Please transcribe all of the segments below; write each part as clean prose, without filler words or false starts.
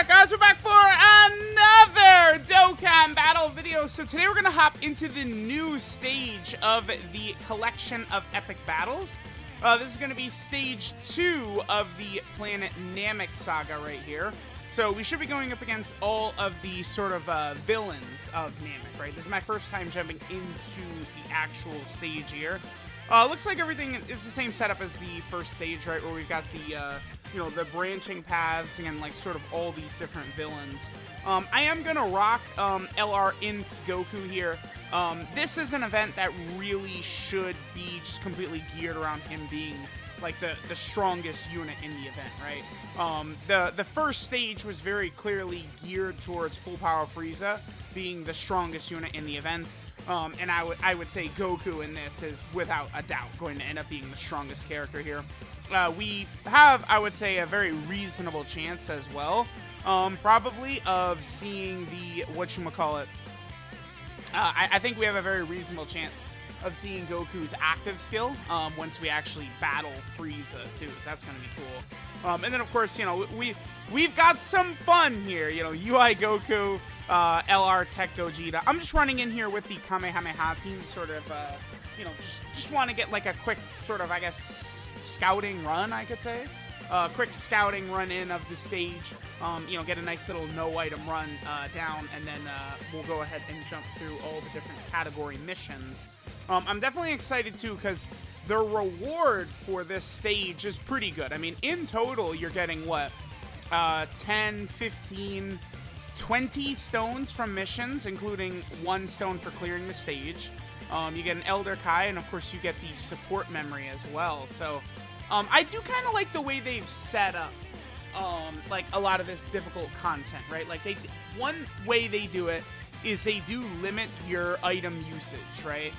back, guys? We're back for another Dokkan battle video. So today we're going to hop into the new stage of the collection of epic battles. This is going to be stage 2 of the Planet Namek saga right here. So we should be going up against all of the sort of villains of Namek, right? This is my first time jumping into the actual stage here. Looks like everything is the same setup as the first stage, right? Where we've got the, you know, the branching paths and like sort of all these different villains. I am gonna rock LR int Goku here. This is an event that really should be just completely geared around him being like the strongest unit in the event, right? The first stage was very clearly geared towards full power Frieza being the strongest unit in the event. And I would say Goku in this is without a doubt going to end up being the strongest character here. We have, I would say, a very reasonable chance as well, probably, of seeing the, whatchamacallit, I think we have a very reasonable chance of seeing Goku's active skill once we actually battle Frieza too, so that's going to be cool. And then, of course, you know, we've got some fun here, you know, UI Goku, LR Tech Gogeta. I'm just running in here with the Kamehameha team, sort of, you know, just want to get like a quick sort of, I guess, scouting run, I could say. Quick scouting run in of the stage, you know, get a nice little no item run down, and then we'll go ahead and jump through all the different category missions. I'm definitely excited too, because the reward for this stage is pretty good. I mean, in total, you're getting what? 10, 15, 20 stones from missions, including 1 stone for clearing the stage. You get an Elder Kai, and of course you get the support memory as well. So I do kind of like the way they've set up like a lot of this difficult content, right? Like one way they do it is they do limit your item usage, right?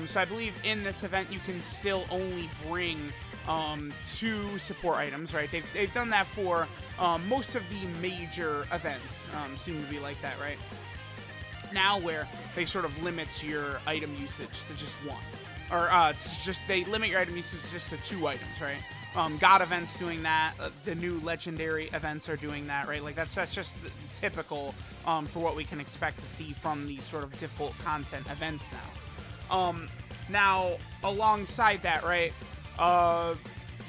So I believe in this event you can still only bring 2 support items, right? They've done that for most of the major events, seem to be like that, right? Now where they sort of limit your item usage to just 1. Or they limit your item usage just to 2 items, right? God events doing that, the new legendary events are doing that, right? Like that's just typical for what we can expect to see from these sort of difficult content events now. Now alongside that, right?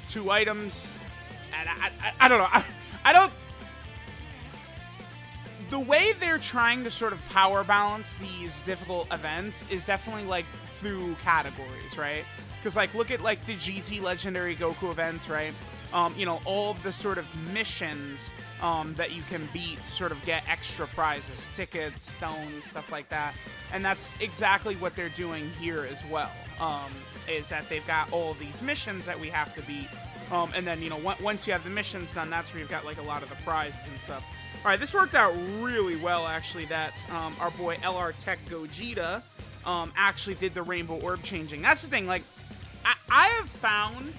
2 items, and I don't know. I don't. The way they're trying to sort of power balance these difficult events is definitely like through categories, right? Because like look at like the GT Legendary Goku events, right? You know, all of the sort of missions that you can beat to sort of get extra prizes, tickets, stones, stuff like that. And that's exactly what they're doing here as well. Is that they've got all of these missions that we have to beat. And then, you know, once you have the missions done, that's where you've got like a lot of the prizes and stuff. All right, this worked out really well, actually, that our boy LR Tech Gogeta actually did the Rainbow Orb changing. That's the thing, like, I have found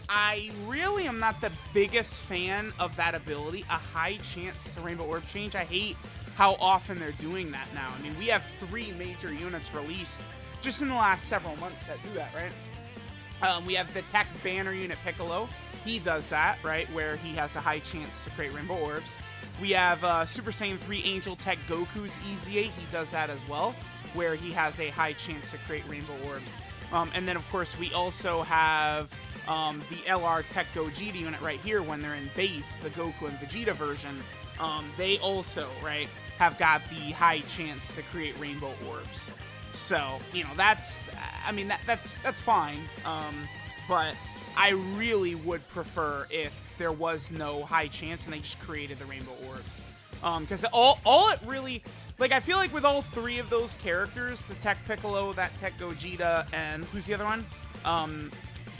I really am not the biggest fan of that ability, a high chance to Rainbow Orb change. I hate how often they're doing that now. I mean, we have 3 major units released just in the last several months that do that, right? We have the Tech Banner unit Piccolo. He does that, right, where he has a high chance to create Rainbow Orbs. We have Super Saiyan 3 Angel Tech Goku's EZA. He does that as well, where he has a high chance to create Rainbow Orbs. And then, of course, we also have the LR Tech Gogeta unit right here when they're in base, the Goku and Vegeta version. They also, right, have got the high chance to create Rainbow Orbs. So, you know, that's, I mean, that's fine. But I really would prefer if there was no high chance and they just created the Rainbow Orbs. Because all it really, like, I feel like with all 3 of those characters, the Tech Piccolo, that Tech Gogeta, and who's the other one?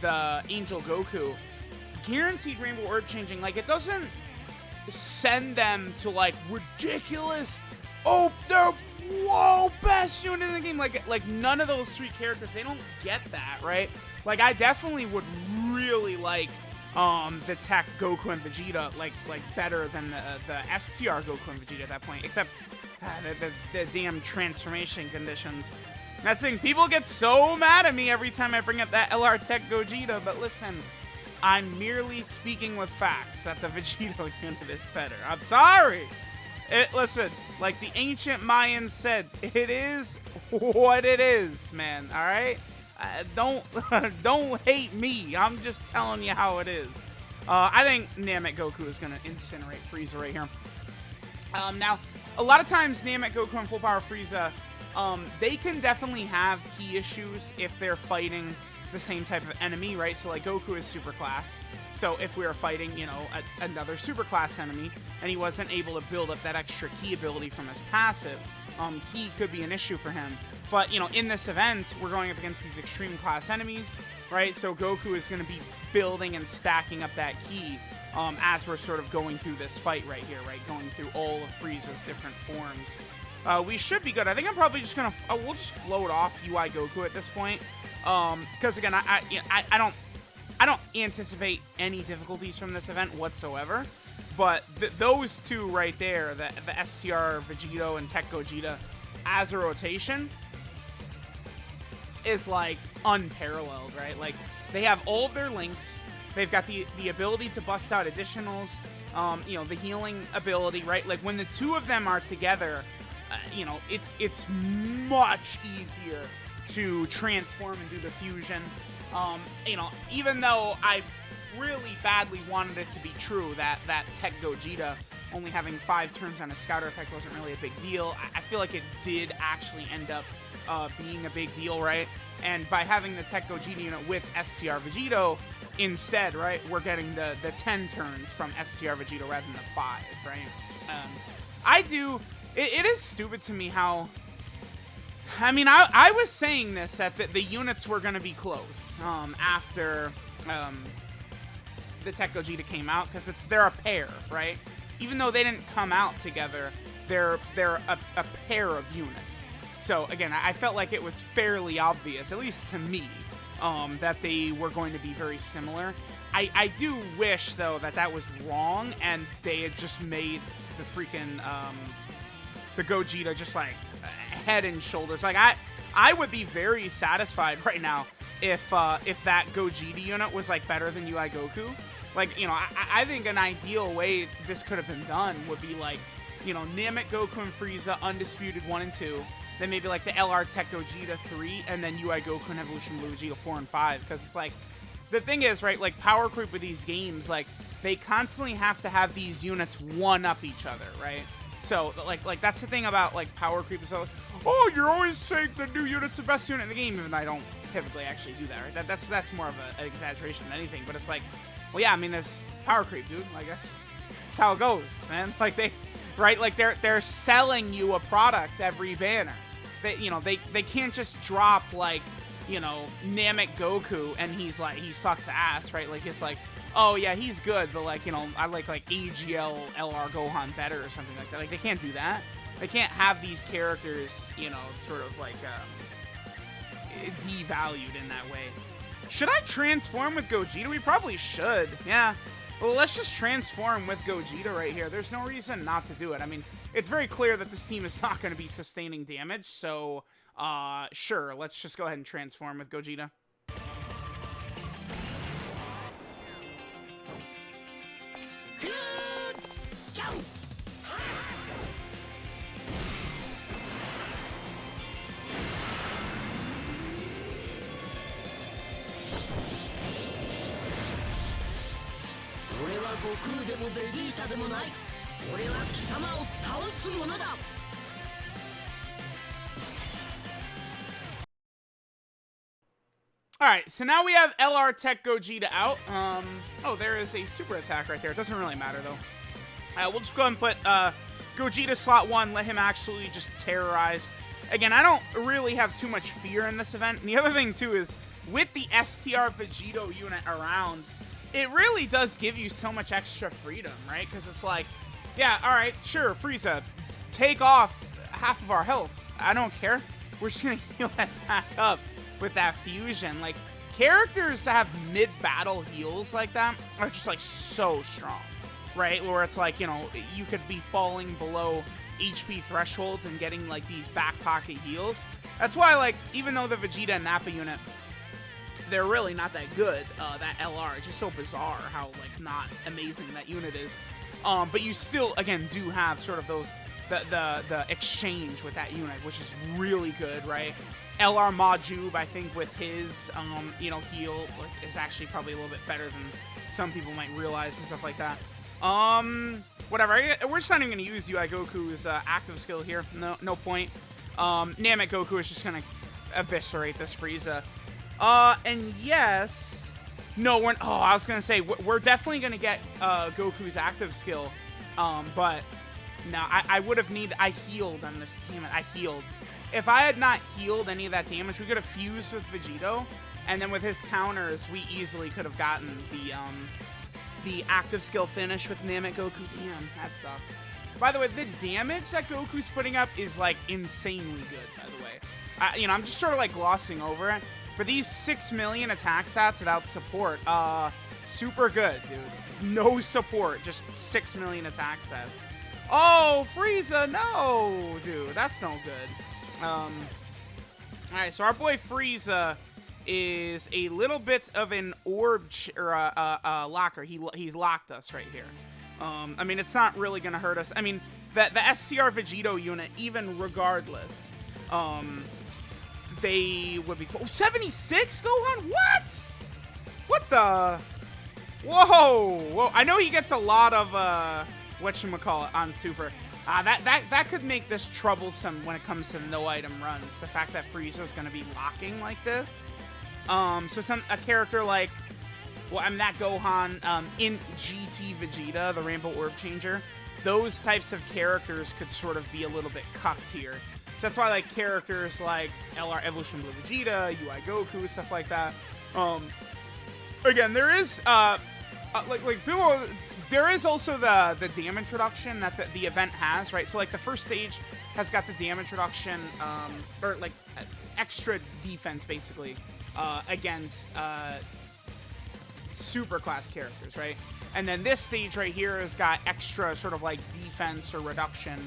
The Angel Goku, guaranteed Rainbow Orb changing, like, it doesn't send them to, like, ridiculous, oh, they're, whoa, best unit in the game. Like none of those 3 characters, they don't get that, right? Like, I definitely would really like the Tech Goku and Vegeta, like better than the STR Goku and Vegeta at that point, except the damn transformation conditions. That's the thing, people get so mad at me every time I bring up that LR Tech Gogeta, but listen, I'm merely speaking with facts that the Vegito unit is better. I'm sorry. Listen, like the ancient Mayans said, it is what it is, man. All right, don't hate me. I'm just telling you how it is. I think Namek Goku is gonna incinerate Frieza right here. Now, a lot of times Namek Goku and Full Power Frieza, they can definitely have key issues if they're fighting the same type of enemy, right? So like Goku is super class. So if we were fighting, you know, another super class enemy and he wasn't able to build up that extra key ability from his passive, key could be an issue for him. But, you know, in this event, we're going up against these extreme class enemies, right? So Goku is going to be building and stacking up that key as we're sort of going through this fight right here, right? Going through all of Frieza's different forms. We should be good. I think I'm probably just going to... we'll just float off UI Goku at this point. Because, again, I don't anticipate any difficulties from this event whatsoever. But those two right there, the STR Vegito and Tech Gogeta as a rotation is, like, unparalleled, right? Like, they have all of their links. They've got the ability to bust out additionals, you know, the healing ability, right? Like, when the two of them are together, you know, it's much easier to transform and do the fusion. You know, even though I really badly wanted it to be true that Tech Gogeta only having 5 turns on a scouter effect wasn't really a big deal, I feel like it did actually end up being a big deal, right? And by having the Tech Gogeta unit with STR Vegito instead, right, we're getting the 10 turns from STR Vegito rather than the 5, right? It is stupid to me how... I mean, I was saying this, that the units were going to be close after the Tech Gogeta came out, because they're a pair, right? Even though they didn't come out together, they're a pair of units. So, again, I felt like it was fairly obvious, at least to me, that they were going to be very similar. I do wish, though, that was wrong, and they had just made the freaking, the Gogeta just, like, head and shoulders. Like, I would be very satisfied right now if that Gogeta unit was, like, better than UI Goku. Like, you know, I think an ideal way this could have been done would be, like, you know, Namek Goku and Frieza, Undisputed 1 and 2, then maybe, like, the LR Tech Gogeta 3, and then UI Goku and Evolution Blue Vegeta 4 and 5, because it's, like, the thing is, right, like, power creep with these games, like, they constantly have to have these units one-up each other, right? So, like that's the thing about, like, power creep is, like, oh, you're always saying the new unit's the best unit in the game, even though I don't typically actually do that, right? That's more of an exaggeration than anything, but it's like, well, yeah, I mean, this power creep, dude. Like, that's how it goes, man. Like, right? Like, they're selling you a product every banner. You know, they can't just drop, like, you know, Namek Goku and he's like, he sucks ass, right? Like, it's like, oh yeah, he's good, but, like, you know, I like AGL LR Gohan better or something like that. Like, they can't do that. They can't have these characters, you know, sort of like devalued in that way. Should I transform with Gogeta? We probably should. Yeah. Well, let's just transform with Gogeta right here. There's no reason not to do it. I mean, it's very clear that this team is not going to be sustaining damage, so sure, let's just go ahead and transform with Gogeta. Alright, so now we have LR Tech Gogeta out. Oh, there is a super attack right there. It doesn't really matter, though. We'll just go ahead and put Gogeta slot 1, let him actually just terrorize. Again, I don't really have too much fear in this event. And the other thing, too, is with the STR Vegito unit around, it really does give you so much extra freedom, right? Because it's like, yeah, alright, sure, Frieza, take off half of our health. I don't care. We're just going to heal that back up with that fusion. Like, characters that have mid-battle heals like that are just, like, so strong, right? Where it's like, you know, you could be falling below HP thresholds and getting, like, these back pocket heals. That's why, like, even though the Vegeta and Nappa unit, they're really not that good, that LR. It's just so bizarre how, like, not amazing that unit is. But you still, again, do have sort of those, the exchange with that unit, which is really good, right? LR Majub, I think, with his, you know, heal is actually probably a little bit better than some people might realize and stuff like that. Whatever. We're just not even going to use UI Goku's active skill here. No point. Namek Goku is just going to eviscerate this Frieza. And yes... No, we're... Oh, I was going to say, we're definitely going to get Goku's active skill. But... No, I would have needed... I healed on this. Damn it, I healed. If I had not healed any of that damage, we could have fused with Vegito. And then with his counters, we easily could have gotten the active skill finish with Namek Goku. Damn, that sucks. By the way, the damage that Goku's putting up is, like, insanely good, by the way. You know, I'm just sort of, like, glossing over it. For these 6 million attack stats without support, super good, dude. No support, just 6 million attack stats. Oh, Frieza, no! Dude, that's no good. Alright, so our boy Frieza is a little bit of an orb locker. He's locked us right here. I mean, it's not really gonna hurt us. I mean, the STR Vegito unit, even regardless, they would be... Oh, 76 Gohan? What? What the... Whoa! I know he gets a lot of, whatchamacallit on Super. That could make this troublesome when it comes to no item runs. The fact that Frieza's gonna be locking like this. So a character like... Well, I mean, that Gohan in GT Vegeta, the Rainbow Orb Changer, those types of characters could sort of be a little bit cucked here. So that's why, like, characters like LR Evolution Blue Vegeta, UI Goku, stuff like that. Again, there is, people, there is also the damage reduction that the event has, right? So, like, the first stage has got the damage reduction, or, like, extra defense, basically, against, super class characters, right? And then this stage right here has got extra sort of like defense or reduction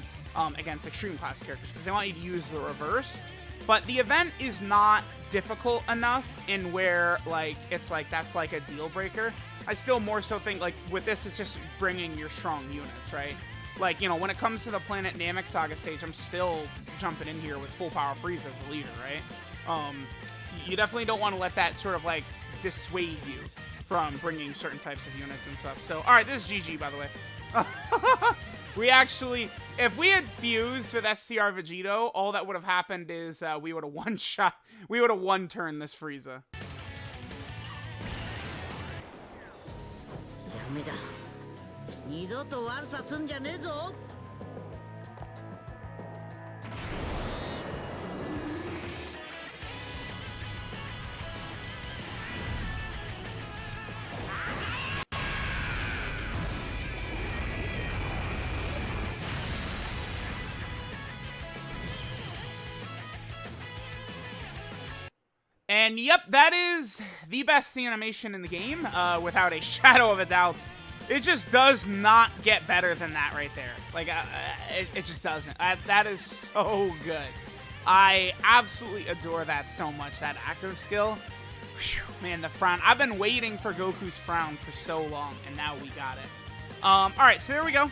against extreme class characters because they want you to use the reverse. But the event is not difficult enough in where like it's like that's like a deal breaker. I still more so think like with this it's just bringing your strong units, right? Like, you know, when it comes to the Planet Namek Saga stage, I'm still jumping in here with full power Frieza as the leader, right? You definitely don't want to let that sort of like dissuade you from bringing certain types of units and stuff. So, alright, this is GG, by the way. We actually, if we had fused with STR Vegito, all that would have happened is we would have one-turned this Frieza. And yep, that is the best animation in the game, without a shadow of a doubt. It just does not get better than that right there. Like, it just doesn't. That is so good. I absolutely adore that so much, that active skill. Whew, man, the frown. I've been waiting for Goku's frown for so long, and now we got it. Alright, so there we go.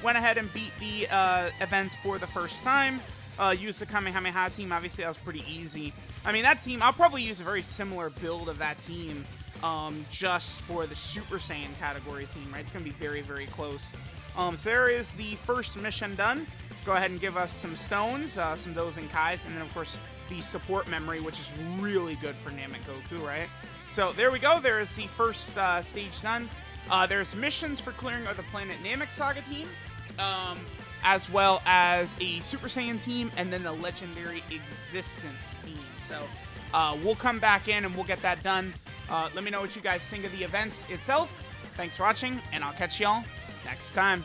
Went ahead and beat the event for the first time. Used the Kamehameha team. Obviously, that was pretty easy. I mean, that team, I'll probably use a very similar build of that team just for the Super Saiyan category team, right? It's going to be very, very close. So there is the first mission done. Go ahead and give us some stones, some Dozen Kais, and then, of course, the support memory, which is really good for Namek Goku, right? So there we go. There is the first stage done. There's missions for clearing of the Planet Namek Saga team, as well as a Super Saiyan team, and then the Legendary Existence team. So we'll come back in and we'll get that done. Let me know what you guys think of the event itself. Thanks for watching, and I'll catch y'all next time.